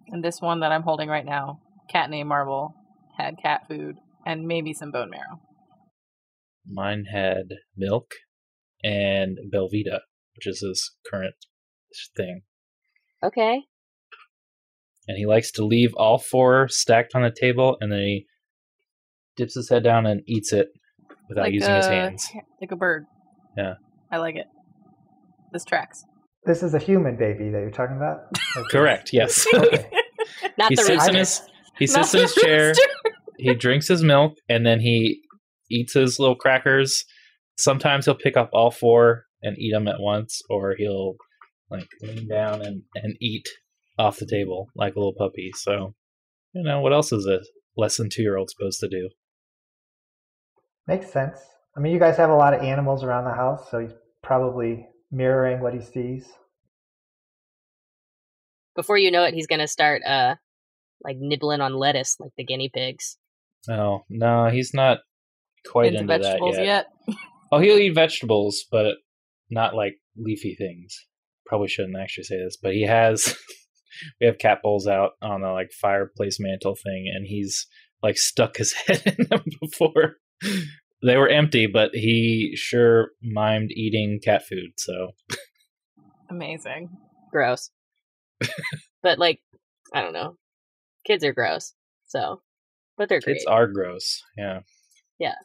And this one that I'm holding right now, cat named Marble, had cat food and maybe some bone marrow. Mine had milk and Belvita, which is his current thing. Okay. And he likes to leave all 4 stacked on the table, and then he dips his head down and eats it without using his hands. Like a bird. Yeah. I like it. This tracks. This is a human baby that you're talking about? Okay. Correct, yes. Okay. Not He the sits rooster. he sits in his chair, he drinks his milk, and then he eats his little crackers. Sometimes he'll pick up all 4 and eat them at once, or he'll lean down and eat off the table like a little puppy. So, what else is a less than 2-year-old supposed to do? Makes sense. I mean, you guys have a lot of animals around the house, so he's probably mirroring what he sees. Before you know it, he's going to start nibbling on lettuce like the guinea pigs. Oh, no, he's not quite into vegetables that yet. Oh, he'll eat vegetables, but not like leafy things. Probably shouldn't actually say this, but he has. We have cat bowls out on a like fireplace mantle thing, and he's like stuck his head in them before. They were empty, but he sure mimed eating cat food. So Amazing. Gross. But like, I don't know. Kids are gross. So, but they're kids great. are gross. Yeah. Yeah.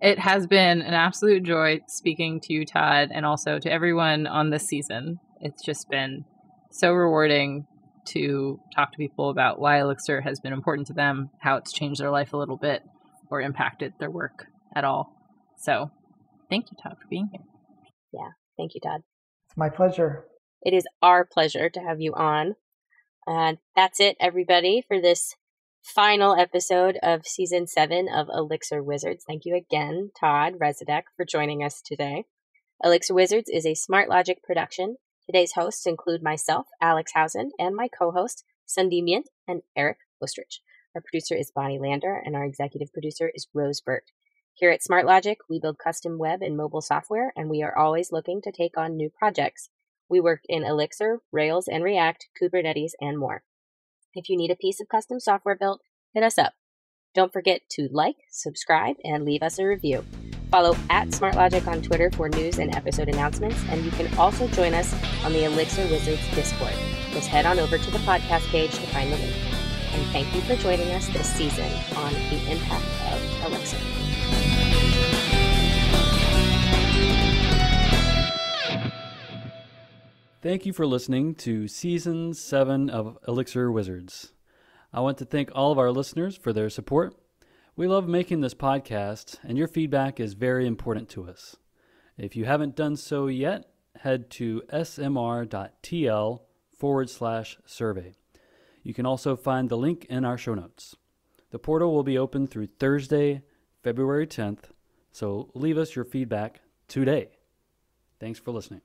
It has been an absolute joy speaking to you, Todd, and also to everyone on this season. It's just been so rewarding to talk to people about why Elixir has been important to them, how it's changed their life a little bit, or impacted their work at all. So, thank you, Todd, for being here. Yeah. Thank you, Todd. It's my pleasure. It is our pleasure to have you on. And that's it, everybody, for this final episode of Season 7 of Elixir Wizards. Thank you again, Todd Resudek, for joining us today. Elixir Wizards is a Smart Logic production. Today's hosts include myself, Alex Housen, and my co-host, Sundee Myint and Eric Ostrich. Our producer is Bonnie Lander, and our executive producer is Rose Burt. Here at Smart Logic, we build custom web and mobile software, and we are always looking to take on new projects. We work in Elixir, Rails and React, Kubernetes, and more. If you need a piece of custom software built, hit us up. Don't forget to like, subscribe, and leave us a review. Follow at SmartLogic on Twitter for news and episode announcements, and you can also join us on the Elixir Wizards Discord. Just head on over to the podcast page to find the link. And thank you for joining us this season on the impact of Elixir. Thank you for listening to Season 7 of Elixir Wizards. I want to thank all of our listeners for their support. We love making this podcast, and your feedback is very important to us. If you haven't done so yet, head to smr.tl/survey. You can also find the link in our show notes. The portal will be open through Thursday, February 10th, so leave us your feedback today. Thanks for listening.